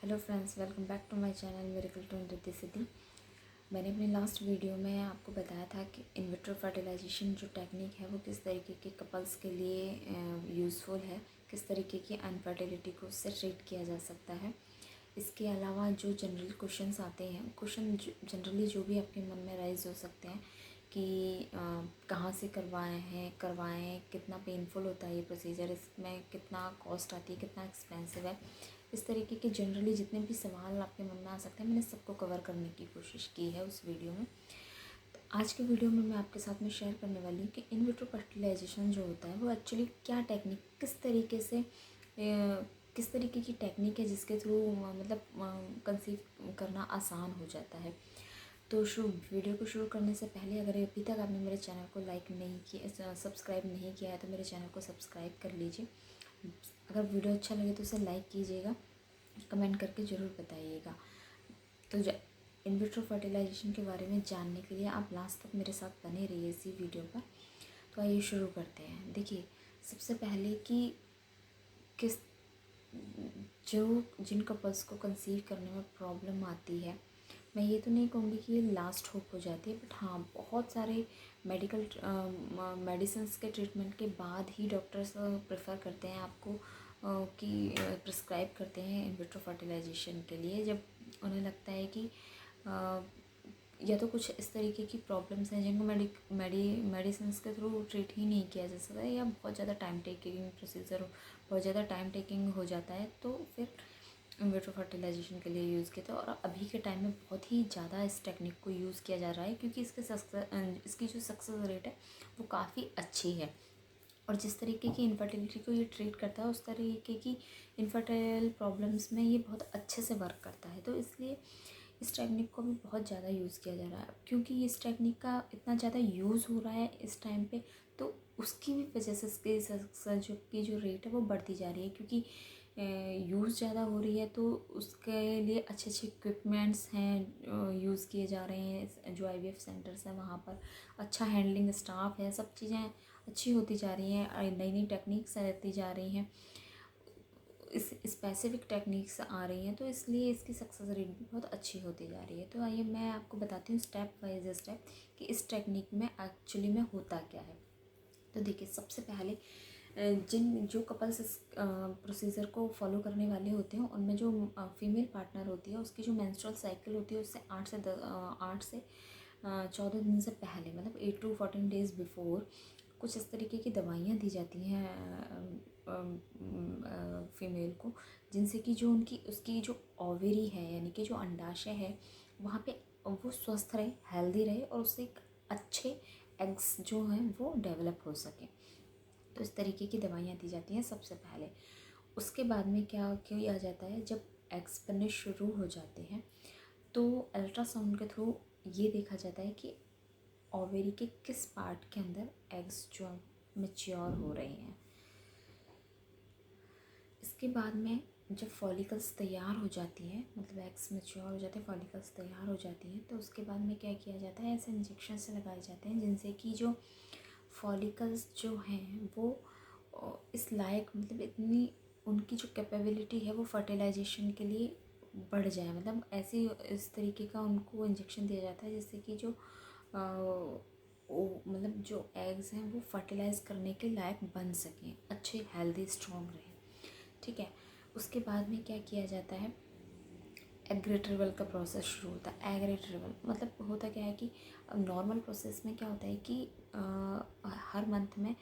Hello friends, welcome back to my channel miracle to Riddhi Siddhi. मैंने अपने last video में आपको बताया था कि इन विट्रो फर्टिलाइजेशन जो टेक्निक है वो किस तरीके के कपल्स के लिए यूज़फुल है, किस तरीके की अनफर्टिलिटी को उससे ट्रीट किया जा सकता है। इसके अलावा जो जनरल क्वेश्चंस आते हैं, क्वेश्चन जनरली जो भी आपके मन में राइज हो सकते हैं कि कहाँ से करवाएं, कितना पेनफुल होता है ये प्रोसीजर, इसमें कितना कॉस्ट आती है, कितना एक्सपेंसिव है, इस तरीके के जनरली जितने भी सवाल आपके मन में आ सकते हैं मैंने सबको कवर करने की कोशिश की है उस वीडियो में। तो आज के वीडियो में मैं आपके साथ में शेयर करने वाली हूँ कि इन विट्रो फर्टिलाइजेशन जो होता है वो एक्चुअली क्या टेक्निक, किस तरीके की टेक्निक है जिसके थ्रू मतलब कंसीव करना आसान हो जाता है। तो वीडियो को शुरू करने से पहले अगर अभी तक आपने मेरे चैनल को लाइक नहीं किया, सब्सक्राइब नहीं किया है तो मेरे चैनल को सब्सक्राइब कर लीजिए। अगर वीडियो अच्छा लगे तो उसे लाइक कीजिएगा, कमेंट करके ज़रूर बताइएगा। तो इन विट्रो फर्टिलाइजेशन के बारे में जानने के लिए आप लास्ट तक मेरे साथ बने रहिए इसी वीडियो पर। तो आइए शुरू करते हैं। देखिए, सबसे पहले कि किस जिन कपल्स को कंसीव करने में प्रॉब्लम आती है, मैं ये तो नहीं कहूँगी कि ये लास्ट होप हो जाती है, बट हाँ बहुत सारे मेडिसिन्स के ट्रीटमेंट के बाद ही डॉक्टर्स प्रेफर करते हैं आपको कि प्रिस्क्राइब करते हैं इन विट्रो फर्टिलाइजेशन के लिए, जब उन्हें लगता है कि या तो कुछ इस तरीके की प्रॉब्लम्स हैं जिनको मेडिसिन्स के थ्रू ट्रीट ही नहीं किया जा सकता है, या बहुत ज़्यादा टाइम टेकिंग प्रोसीजर, बहुत ज़्यादा टाइम टेकिंग हो जाता है, तो फिर इन विट्रो फर्टिलाइजेशन के लिए यूज़ किया था। और अभी के टाइम में बहुत ही ज़्यादा इस टेक्निक को यूज़ किया जा रहा है क्योंकि इसकी जो सक्सेस रेट है वो काफ़ी अच्छी है। और जिस तरीके की इनफर्टिलिटी को ये ट्रीट करता है उस तरीके की इनफर्टाइल प्रॉब्लम्स में ये बहुत अच्छे से वर्क करता है। तो इसलिए इस टेक्निक को भी बहुत ज़्यादा यूज़ किया जा रहा है। क्योंकि इस टेक्निक का इतना ज़्यादा यूज़ हो रहा है इस टाइम पे, तो उसकी भी वजह से इसकी सक्सेस की जो रेट है वो बढ़ती जा रही है। क्योंकि यूज़ ज़्यादा हो रही है तो उसके लिए अच्छे अच्छे इक्विपमेंट्स हैं यूज़ किए जा रहे हैं। जो IVF सेंटर्स हैं वहाँ पर अच्छा हैंडलिंग स्टाफ है, सब चीज़ें अच्छी होती जा रही हैं, नई नई टेक्निक्स आती जा रही हैं, इस स्पेसिफिक टेक्निक्स आ रही हैं, तो इसलिए इसकी सक्सेस रेट भी बहुत अच्छी होती जा रही है। तो आइए मैं आपको बताती हूँ स्टेप बाय स्टेप कि इस टेक्निक में एक्चुअली में होता क्या है। तो देखिए, सबसे पहले जो कपल्स इस प्रोसीजर को फॉलो करने वाले होते हैं उनमें जो फीमेल पार्टनर होती है उसकी जो मेंस्ट्रुअल साइकिल होती है उससे 8 से 14 दिन से पहले, मतलब 8 to 14 डेज़ बिफोर कुछ इस तरीके की दवाइयाँ दी जाती हैं फीमेल को, जिनसे कि जो उसकी जो ओवरी है यानी कि जो अंडाशय है वहाँ पे वो स्वस्थ रहे, हेल्दी रहे और उससे एक अच्छे एग्स जो हैं वो डेवलप हो सकें। तो इस तरीके की दवाइयाँ दी जाती हैं सबसे पहले। उसके बाद में क्या किया जाता है, जब एग्स बनने शुरू हो जाते हैं तो अल्ट्रासाउंड के थ्रू ये देखा जाता है कि ओवेरी के किस पार्ट के अंदर एग्स जो मैच्योर हो रहे हैं। इसके बाद में जब फॉलिकल्स तैयार हो जाती हैं, मतलब एग्स मैच्योर हो जाते हैं, फॉलिकल्स तैयार हो जाती हैं, तो उसके बाद में क्या किया जाता है, ऐसे इंजेक्शन से लगाए जाते हैं जिनसे कि जो फॉलिकल्स जो हैं वो इस लायक, मतलब इतनी उनकी जो कैपेबिलिटी है वो फर्टिलाइजेशन के लिए बढ़ जाए, मतलब ऐसे इस तरीके का उनको इंजेक्शन दिया जाता है जिससे कि जो मतलब जो एग्स हैं वो फर्टिलाइज करने के लायक बन सकें, अच्छे हेल्दी स्ट्रॉन्ग रहें। ठीक है। उसके बाद में क्या किया जाता है, एग रिट्रीवल का प्रोसेस शुरू होता है। एग रिट्रीवल मतलब होता क्या है कि नॉर्मल प्रोसेस में क्या होता है कि हर मंथ में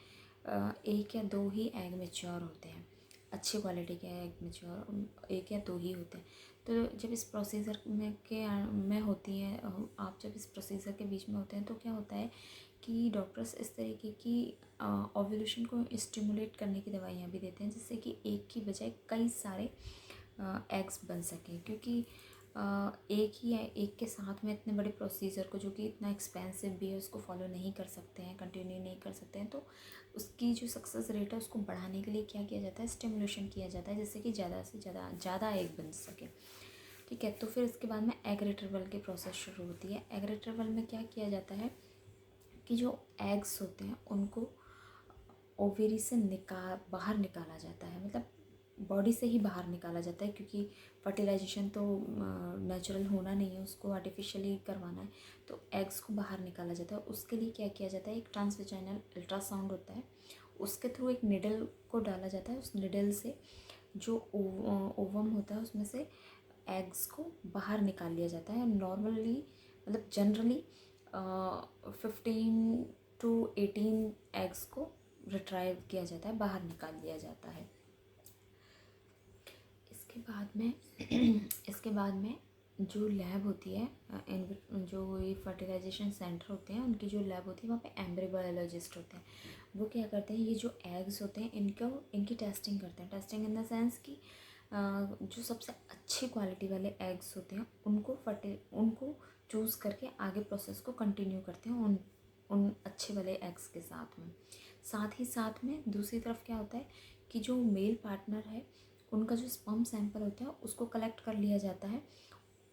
1 या 2 ही एग मैच्योर होते हैं, अच्छी क्वालिटी के एग मैच्योर 1 या 2 ही होते हैं। तो जब इस प्रोसीजर में होती हैं, आप जब इस प्रोसीजर के बीच में होते हैं तो क्या होता है कि डॉक्टर्स इस तरीके की ओव्यूलेशन को स्टिमुलेट करने की दवाइयाँ भी देते हैं जिससे कि एक की बजाय कई सारे एग्स बन सकें। क्योंकि एक के साथ में इतने बड़े प्रोसीजर को, जो कि इतना एक्सपेंसिव भी है, उसको फॉलो नहीं कर सकते हैं, कंटिन्यू नहीं कर सकते हैं, तो उसकी जो सक्सेस रेट है उसको बढ़ाने के लिए क्या किया जाता है, स्टिमुलेशन किया जाता है जिससे कि ज़्यादा से ज़्यादा एग बन सके। ठीक है। तो फिर इसके बाद में एग रिट्रीवल की प्रोसेस शुरू होती है। एग रिट्रीवल में क्या किया जाता है कि जो एग्स होते हैं उनको ओवेरी से बाहर निकाला जाता है, मतलब बॉडी से ही बाहर निकाला जाता है, क्योंकि फर्टिलाइजेशन तो नेचुरल होना नहीं है, उसको आर्टिफिशियली करवाना है। तो एग्स को बाहर निकाला जाता है। उसके लिए क्या किया जाता है, एक ट्रांसवेजाइनल अल्ट्रासाउंड होता है, उसके थ्रू एक निडल को डाला जाता है। उस निडल से जो ओवम होता है उसमें से एग्स को बाहर निकाल लिया जाता है। नॉर्मली मतलब जनरली 15 to 18 एग्स को रिट्राइव किया जाता है, बाहर निकाल लिया जाता है। इसके बाद में जो लैब होती है, जो ये फर्टिलाइजेशन सेंटर होते हैं उनकी जो लैब होती है वहाँ पे एम्ब्रियो बायोलॉजिस्ट होते हैं। वो क्या करते हैं, ये जो एग्स होते हैं इनकी टेस्टिंग करते हैं। टेस्टिंग इन द सेंस कि जो सबसे अच्छी क्वालिटी वाले एग्स होते हैं उनको चूज़ करके आगे प्रोसेस को कंटिन्यू करते हैं उन अच्छे वाले एग्स के साथ ही साथ में दूसरी तरफ क्या होता है कि जो मेल पार्टनर है उनका जो स्पर्म सैंपल होता है उसको कलेक्ट कर लिया जाता है,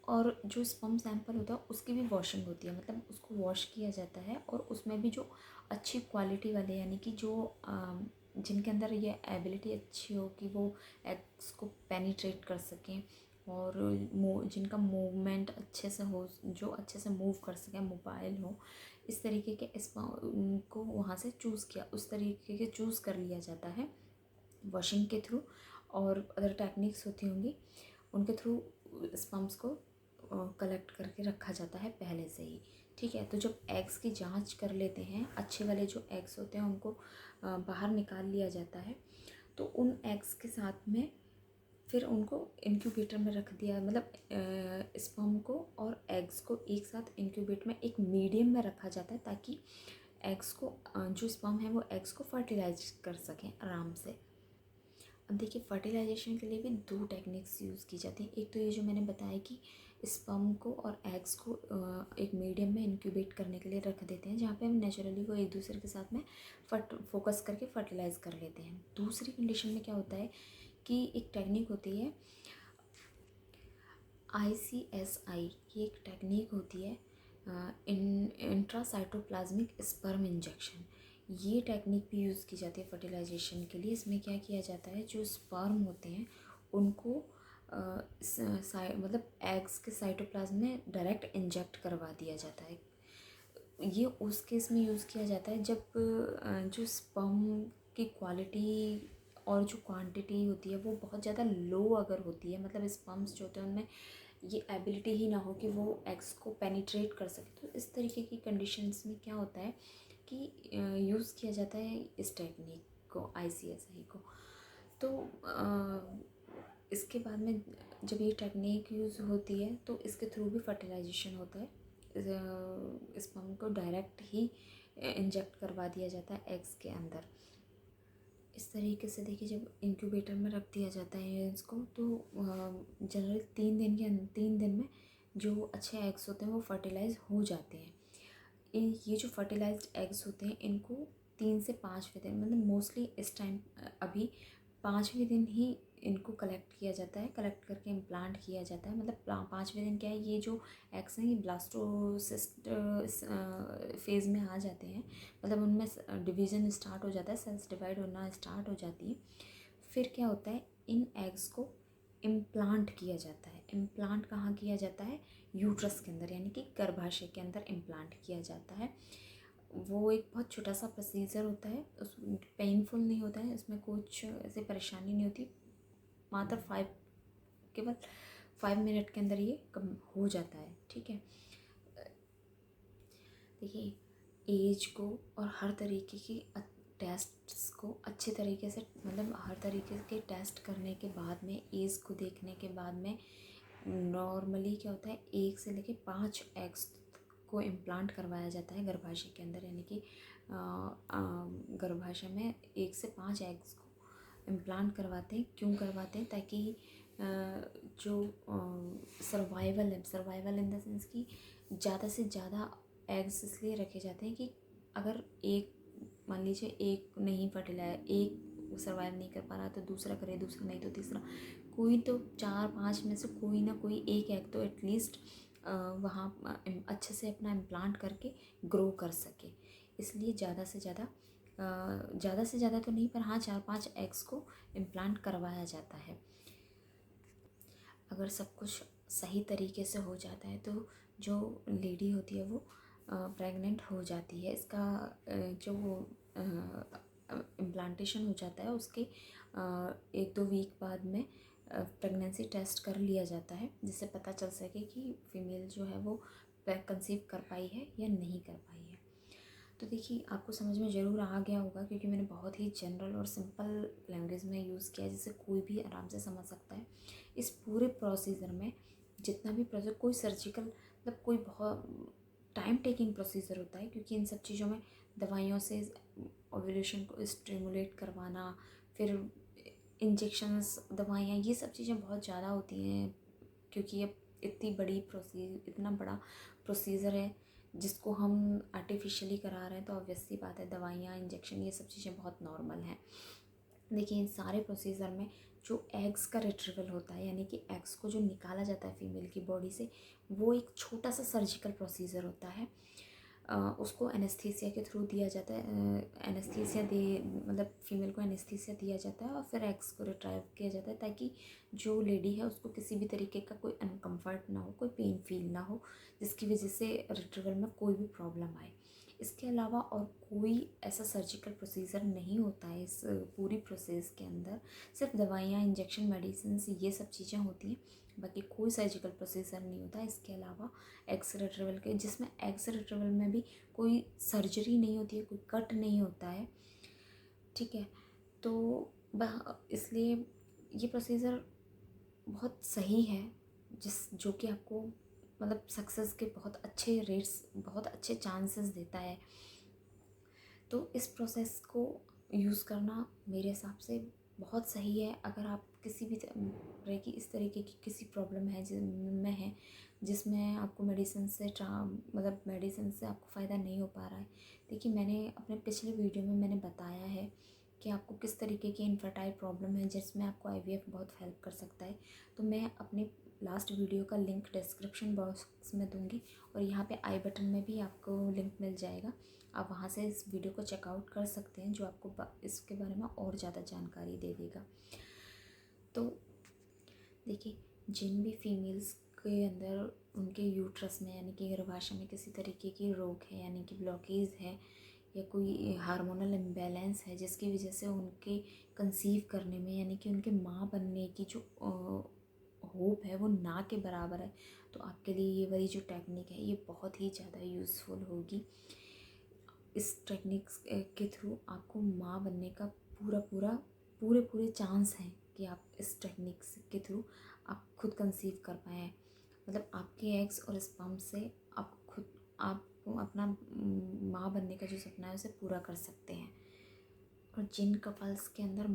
और जो स्पर्म सैंपल होता है उसकी भी वॉशिंग होती है, मतलब उसको वॉश किया जाता है। और उसमें भी जो अच्छी क्वालिटी वाले यानी कि जो जिनके अंदर ये एबिलिटी अच्छी हो कि वो एग्स को पेनिट्रेट कर सकें, और जिनका मूवमेंट अच्छे से हो, जो अच्छे से मूव कर सकें, मोबाइल हो, इस तरीके के स्पर्म को वहाँ से उस तरीके के चूज़ कर लिया जाता है वॉशिंग के थ्रू। और अदर टेक्निक्स होती होंगी उनके थ्रू स्पर्म्स को कलेक्ट करके रखा जाता है पहले से ही। ठीक है, तो जब एग्स की जांच कर लेते हैं, अच्छे वाले जो एग्स होते हैं उनको बाहर निकाल लिया जाता है। तो उन एग्स के साथ में फिर उनको इंक्यूबेटर में रख दिया, मतलब स्पर्म को और एग्स को एक साथ इंक्यूबेट में एक मीडियम में रखा जाता है, ताकि एग्स को जो स्पर्म है वो एग्स को फर्टिलाइज कर सकें आराम से। अब देखिए, फर्टिलाइजेशन के लिए भी 2 टेक्निक्स यूज़ की जाती हैं। एक तो ये जो मैंने बताया कि स्पर्म को और एग्स को एक मीडियम में इंक्यूबेट करने के लिए रख देते हैं, जहाँ पे हम नेचुरली वो एक दूसरे के साथ में फोकस करके फर्टिलाइज कर लेते हैं। दूसरी कंडीशन में क्या होता है कि एक टेक्निक होती है ICSI, ये एक टेक्निक होती है इंट्रासाइटोप्लाज्मिक स्पर्म इंजेक्शन। ये टेक्निक भी यूज़ की जाती है फर्टिलाइजेशन के लिए। इसमें क्या किया जाता है, जो स्पर्म होते हैं उनको मतलब एग्स के साइटोप्लाज्म में डायरेक्ट इंजेक्ट करवा दिया जाता है। ये उस केस में यूज़ किया जाता है जब जो स्पर्म की क्वालिटी और जो क्वांटिटी होती है वो बहुत ज़्यादा लो अगर होती है, मतलब स्पर्म्स जो होते हैं उनमें ये एबिलिटी ही ना हो कि वो एग्स को पेनिट्रेट कर सके। तो इस तरीके की कंडीशंस में क्या होता है कि यूज़ किया जाता है इस टेक्निक को, ICSI को। तो इसके बाद में जब ये टेक्निक यूज़ होती है तो इसके थ्रू भी फर्टिलाइजेशन होता है। स्पर्म को डायरेक्ट ही इंजेक्ट करवा दिया जाता है एग्स के अंदर। इस तरीके से देखिए, जब इंक्यूबेटर में रख दिया जाता है इसको, तो जनरली 3 दिन में जो अच्छे एग्स होते हैं वो फर्टिलाइज हो जाते हैं। ये जो फर्टिलाइज्ड एग्स होते हैं इनको 3 से 5वें दिन, मतलब मोस्टली इस टाइम अभी 5वें दिन ही इनको कलेक्ट किया जाता है, कलेक्ट करके इम्प्लांट किया जाता है। मतलब 5वें दिन क्या है, ये जो एग्स हैं ये ब्लास्टोसिस्ट फेज़ में आ जाते हैं, मतलब उनमें डिवीज़न स्टार्ट हो जाता है, सेल्स डिवाइड होना स्टार्ट हो जाती है। फिर क्या होता है, इन एग्स को इम्प्लांट किया जाता है। इम्प्लांट कहाँ किया जाता है, यूट्रस के अंदर, यानी कि गर्भाशय के अंदर इम्प्लांट किया जाता है। वो एक बहुत छोटा सा प्रोसीजर होता है, उस पेनफुल नहीं होता है, उसमें कुछ ऐसे परेशानी नहीं होती, मात्र केवल 5 मिनट के अंदर ये कम हो जाता है। ठीक है, देखिए एज को और हर तरीके की टेस्ट्स को अच्छे तरीके से, मतलब हर तरीके के टेस्ट करने के बाद में, एज को देखने के बाद में नॉर्मली क्या होता है, 1 से लेके 5 एग्स को इम्प्लांट करवाया जाता है गर्भाशय के अंदर, यानी कि गर्भाशय में 1 से 5 एग्स को इम्प्लांट करवाते हैं। क्यों करवाते हैं, ताकि जो सर्वाइवल इन द सेंस कि ज़्यादा से ज़्यादा एग्स इसलिए रखे जाते हैं कि अगर एक, मान लीजिए एक नहीं फर्टिलाइज, एक सर्वाइव नहीं कर पा रहा तो दूसरा करे, दूसरा नहीं तो तीसरा, कोई तो 4-5 में से कोई ना कोई एक एग तो एटलीस्ट वहाँ अच्छे से अपना इम्प्लांट करके ग्रो कर सके। इसलिए ज़्यादा से ज़्यादा ज़्यादा से ज़्यादा तो नहीं, पर हाँ 4-5 एग्स को इम्प्लांट करवाया जाता है। अगर सब कुछ सही तरीके से हो जाता है तो जो लेडी होती है वो प्रेग्नेंट हो जाती है। इसका जो इम्प्लांटेशन हो जाता है उसके 1-2 वीक बाद में प्रेगनेंसी टेस्ट कर लिया जाता है, जिससे पता चल सके कि फ़ीमेल जो है वो कंसीव कर पाई है या नहीं कर पाई है। तो देखिए आपको समझ में ज़रूर आ गया होगा, क्योंकि मैंने बहुत ही जनरल और सिंपल लैंग्वेज में यूज़ किया है, जिससे कोई भी आराम से समझ सकता है। इस पूरे प्रोसीजर में जितना भी प्रोसेस, कोई सर्जिकल मतलब कोई बहुत टाइम टेकिंग प्रोसीजर होता है, क्योंकि इन सब चीज़ों में दवाइयों से ओव्यूलेशन को स्टिमुलेट करवाना, फिर इंजेक्शंस, दवाइयाँ, ये सब चीज़ें बहुत ज़्यादा होती हैं, क्योंकि ये इतना बड़ा प्रोसीजर है जिसको हम आर्टिफिशियली करा रहे हैं, तो ऑब्वियस सी बात है दवाइयाँ, इंजेक्शन, ये सब चीज़ें बहुत नॉर्मल हैं। देखिए इन सारे प्रोसीजर में जो एग्स का रिट्रीवल होता है, यानी कि एग्स को जो निकाला जाता है फीमेल की बॉडी से, वो एक छोटा सा सर्जिकल प्रोसीजर होता है। उसको एनेस्थीसिया के थ्रू दिया जाता है, एनेस्थीसिया दे मतलब फीमेल को एनेस्थीसिया दिया जाता है और फिर एग्स को रिट्राइव किया जाता है, ताकि जो लेडी है उसको किसी भी तरीके का कोई अनकम्फर्ट ना हो, कोई पेन फील ना हो, जिसकी वजह से रिट्रीवल में कोई भी प्रॉब्लम आए। इसके अलावा और कोई ऐसा सर्जिकल प्रोसीजर नहीं होता है इस पूरी प्रोसेस के अंदर। सिर्फ दवाइयाँ, इंजेक्शन, मेडिसिन, ये सब चीज़ें होती हैं, बाकी कोई सर्जिकल प्रोसीजर नहीं होता। इसके अलावा एग्स रिट्रीवल के, जिसमें एग्स रिट्रीवल में भी कोई सर्जरी नहीं होती है, कोई कट नहीं होता है, ठीक है। तो इसलिए ये प्रोसीजर बहुत सही है, जो कि आपको मतलब सक्सेस के बहुत अच्छे रेट्स, बहुत अच्छे चांसेस देता है। तो इस प्रोसेस को यूज़ करना मेरे हिसाब से बहुत सही है। अगर आप किसी भी तरह की इस तरीके की किसी प्रॉब्लम है जिनमें है, जिसमें आपको मतलब मेडिसिन से आपको फ़ायदा नहीं हो पा रहा है, देखिए मैंने अपने पिछले वीडियो में मैंने बताया है कि आपको किस तरीके की इनफर्टाइल प्रॉब्लम है जिसमें आपको आईवीएफ बहुत हेल्प कर सकता है। तो मैं अपने लास्ट वीडियो का लिंक डिस्क्रिप्शन बॉक्स में दूंगी, और यहाँ पे आई बटन में भी आपको लिंक मिल जाएगा। आप वहाँ से इस वीडियो को चेकआउट कर सकते हैं, जो आपको इसके बारे में और ज़्यादा जानकारी दे देगा। तो देखिए जिन भी फीमेल्स के अंदर उनके यूट्रस में, यानी कि गर्भाशय में किसी तरीके की रोग है, यानी कि ब्लॉकेज है या कोई हार्मोनल इम्बैलेंस है, जिसकी वजह से उनके कंसीव करने में, यानी कि उनके माँ बनने की जो होप है वो ना के बराबर है, तो आपके लिए ये वाली जो टेक्निक है ये बहुत ही ज़्यादा यूज़फुल होगी। इस टेक्निक्स के थ्रू आपको माँ बनने का पूरे चांस हैं कि आप इस टेक्निक्स के थ्रू आप खुद कंसीव कर पाएँ। मतलब आपके एग्स और स्पर्म से आप अपना माँ बनने का जो सपना है उसे पूरा कर सकते हैं। और जिन कपल्स के अंदर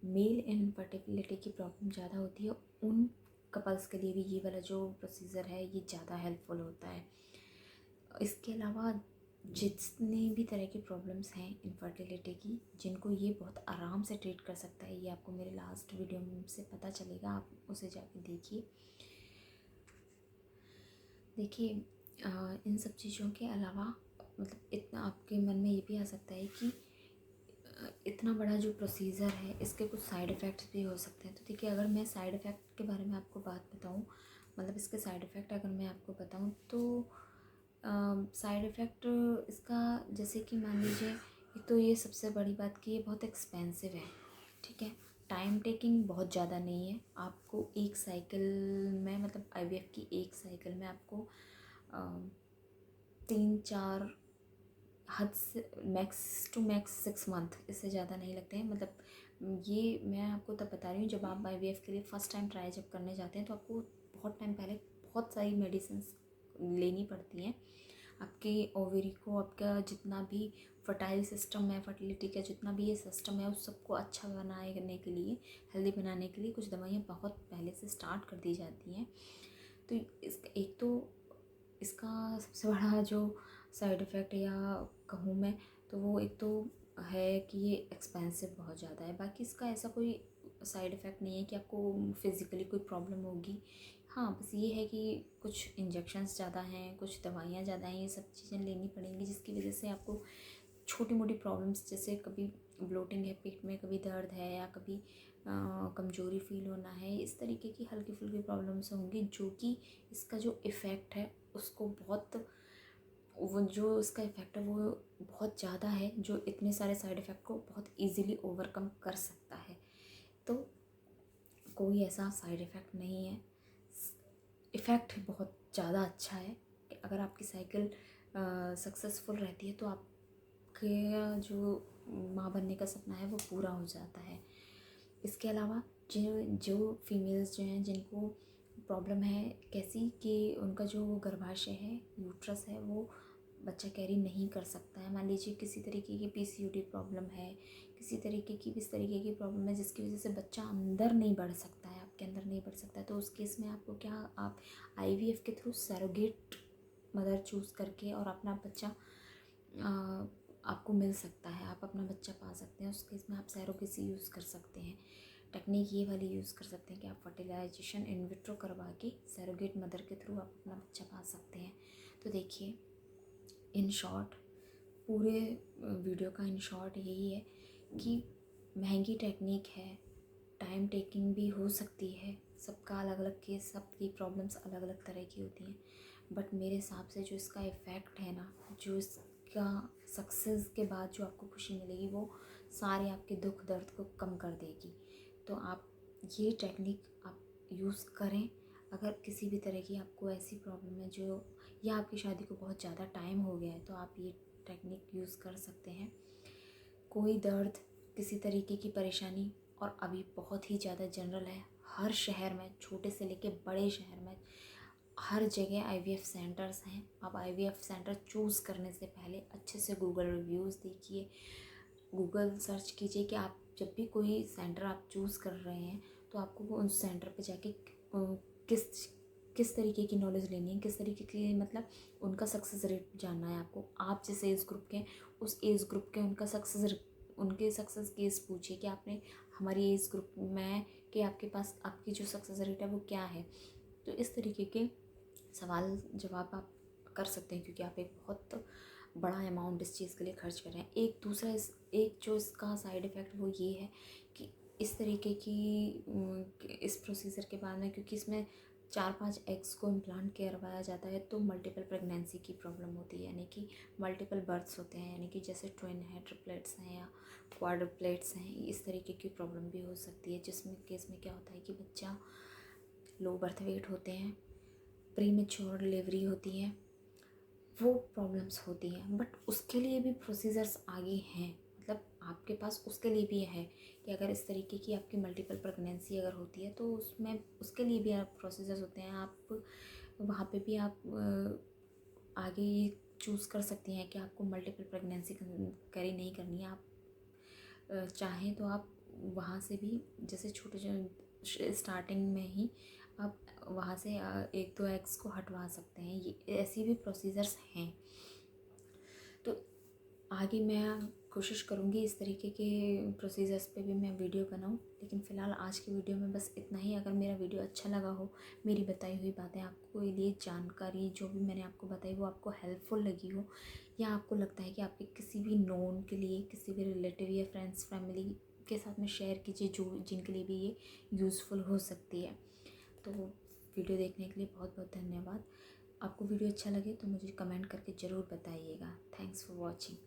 मेल इनफर्टिलिटी की प्रॉब्लम ज़्यादा होती है, उन कपल्स के लिए भी ये वाला जो प्रोसीजर है ये ज़्यादा हेल्पफुल होता है। इसके अलावा जितने भी तरह की प्रॉब्लम्स हैं इनफर्टिलिटी की, जिनको ये बहुत आराम से ट्रीट कर सकता है, ये आपको मेरे लास्ट वीडियो से पता चलेगा, आप उसे जाके देखिए। देखिए इन सब चीज़ों के अलावा मतलब इतना आपके मन में ये भी आ सकता है कि इतना बड़ा जो प्रोसीजर है इसके कुछ साइड इफ़ेक्ट्स भी हो सकते हैं। तो देखिए अगर मैं साइड इफ़ेक्ट के बारे में आपको बात बताऊं, मतलब इसके साइड इफ़ेक्ट अगर मैं आपको बताऊं, तो साइड इफ़ेक्ट इसका, जैसे कि मान लीजिए, एक तो ये सबसे बड़ी बात कि ये बहुत एक्सपेंसिव है, ठीक है। टाइम टेकिंग बहुत ज़्यादा नहीं है। आपको एक साइकिल में, मतलब आईवीएफ की एक साइकिल में आपको 3-4, हद से मैक्स टू मैक्स 6 मंथ, इससे ज़्यादा नहीं लगते हैं। मतलब ये मैं आपको तब बता रही हूँ जब आप आईवीएफ के लिए फ़र्स्ट टाइम ट्राई जब करने जाते हैं, तो आपको बहुत टाइम पहले बहुत सारी मेडिसिन लेनी पड़ती हैं। आपके ओवरी को, आपका जितना भी फर्टाइल सिस्टम है, फर्टिलिटी का जितना भी ये सिस्टम है, उस सबको अच्छा बनाने के लिए, हेल्दी बनाने के लिए कुछ दवाइयाँ बहुत पहले से स्टार्ट कर दी जाती हैं। तो इसका सबसे बड़ा जो साइड इफ़ेक्ट या कहूँ मैं, तो वो एक तो है कि ये एक्सपेंसिव बहुत ज़्यादा है। बाकी इसका ऐसा कोई साइड इफ़ेक्ट नहीं है कि आपको फिज़िकली कोई प्रॉब्लम होगी। हाँ, बस ये है कि कुछ इंजेक्शंस ज़्यादा हैं, कुछ दवाइयाँ ज़्यादा हैं, ये सब चीज़ें लेनी पड़ेंगी, जिसकी वजह से आपको छोटी मोटी प्रॉब्लम्स, जैसे कभी ब्लोटिंग है पेट में, कभी दर्द है, या कभी कमज़ोरी फील होना है, इस तरीके की हल्की फुल्की प्रॉब्लम्स होंगी जो कि इसका जो इफ़ेक्ट है उसको बहुत, वो जो इसका इफ़ेक्ट है वो बहुत ज़्यादा है, जो इतने सारे साइड इफ़ेक्ट को बहुत इजीली ओवरकम कर सकता है। तो कोई ऐसा साइड इफ़ेक्ट नहीं है, इफ़ेक्ट बहुत ज़्यादा अच्छा है कि अगर आपकी साइकिल सक्सेसफुल रहती है तो आपके जो माँ बनने का सपना है वो पूरा हो जाता है। इसके अलावा जो जो फीमेल्स जो हैं जिनको प्रॉब्लम है कैसी कि उनका जो गर्भाशय है, यूट्रस है, वो बच्चा कैरी नहीं कर सकता है। मान लीजिए किसी तरीके की पीसीओडी प्रॉब्लम है, किसी तरीके की इस तरीके की प्रॉब्लम है जिसकी वजह से बच्चा अंदर नहीं बढ़ सकता है, आपके अंदर नहीं बढ़ सकता है, तो उस केस में आपको क्या, आप आईवीएफ के थ्रू सरोगेट मदर चूज़ करके और अपना बच्चा आपको मिल सकता है, आप अपना बच्चा पा सकते हैं। उस केस में आप सैरोगेसी यूज़ कर सकते हैं। टेक्निक ये वाली यूज़ कर सकते हैं कि आप फर्टिलाइजेशन इन विट्रो करवा के सैरोगेट मदर के थ्रू आप अपना बच्चा पा सकते हैं। तो देखिए, इन शॉर्ट पूरे वीडियो का इन शॉर्ट यही है कि महंगी टेक्निक है, टाइम टेकिंग भी हो सकती है, सबका अलग अलग केस, सबकी प्रॉब्लम्स अलग अलग तरह की होती हैं, बट मेरे हिसाब से जो इसका इफ़ेक्ट है ना, जो इसका सक्सेस के बाद जो आपको खुशी मिलेगी वो सारे आपके दुख दर्द को कम कर देगी। तो आप ये टेक्निक आप यूज़ करें। अगर किसी भी तरह की आपको ऐसी प्रॉब्लम है जो, या आपकी शादी को बहुत ज़्यादा टाइम हो गया है, तो आप ये टेक्निक यूज़ कर सकते हैं। कोई दर्द, किसी तरीके की परेशानी, और अभी बहुत ही ज़्यादा जनरल है, हर शहर में, छोटे से लेके बड़े शहर में हर जगह आईवीएफ सेंटर्स हैं। आप आईवीएफ सेंटर चूज़ करने से पहले अच्छे से गूगल रिव्यूज़ देखिए, गूगल सर्च कीजिए कि आप जब भी कोई सेंटर आप चूज़ कर रहे हैं तो आपको उस सेंटर पे जाके किस किस तरीके की नॉलेज लेनी है, किस तरीके की, मतलब उनका सक्सेस रेट जानना है आपको। आप जिस एज ग्रुप के, उस एज ग्रुप के उनके सक्सेस केस पूछिए कि आपने हमारी एज ग्रुप में, कि आपके पास आपकी जो सक्सेस रेट है वो क्या है। तो इस तरीके के सवाल जवाब आप कर सकते हैं, क्योंकि आप एक बहुत बड़ा अमाउंट इस चीज़ के लिए खर्च कर रहे हैं। एक जो इसका साइड इफ़ेक्ट वो ये है कि इस तरीके की इस प्रोसीजर के बाद में, क्योंकि इसमें 4-5 एग्स को इम्प्लांट करवाया जाता है, तो मल्टीपल प्रेगनेंसी की प्रॉब्लम होती है, यानी कि मल्टीपल बर्थ्स होते हैं, यानी कि जैसे ट्विन है, ट्रिपलेट्स हैं या क्वाड्रुप्लेट्स हैं, इस तरीके की प्रॉब्लम भी हो सकती है, जिसमें केस में क्या होता है कि बच्चा लो बर्थ वेट होते हैं, प्री मेच्योर डिलीवरी होती है, वो प्रॉब्लम्स होती हैं। बट उसके लिए भी प्रोसीजर्स आगे हैं, मतलब आपके पास उसके लिए भी है कि अगर इस तरीके की आपकी मल्टीपल प्रेगनेंसी अगर होती है तो उसमें उसके लिए भी आप प्रोसीजर्स होते हैं। आप वहाँ पे भी आप आगे ये चूज़ कर सकती हैं कि आपको मल्टीपल प्रेगनेंसी कैरी नहीं करनी है। आप चाहें तो आप वहाँ से भी, जैसे छोटे जो स्टार्टिंग में ही आप वहाँ से 1-2 एग्स को हटवा सकते हैं। ये ऐसी भी प्रोसीजर्स हैं। तो आगे मैं कोशिश करूँगी इस तरीके के प्रोसीजर्स पे भी मैं वीडियो बनाऊँ, लेकिन फ़िलहाल आज की वीडियो में बस इतना ही। अगर मेरा वीडियो अच्छा लगा हो, मेरी बताई हुई बातें आपको लिए जानकारी जो भी मैंने आपको बताई वो आपको हेल्पफुल लगी हो, या आपको लगता है कि आपके किसी भी नोन के लिए, किसी भी रिलेटिव या फ्रेंड्स फैमिली के साथ में शेयर कीजिए जो जिनके लिए भी ये यूज़फुल हो सकती है। तो वीडियो देखने के लिए बहुत बहुत धन्यवाद। आपको वीडियो अच्छा लगे तो मुझे कमेंट करके ज़रूर बताइएगा। Thanks for watching.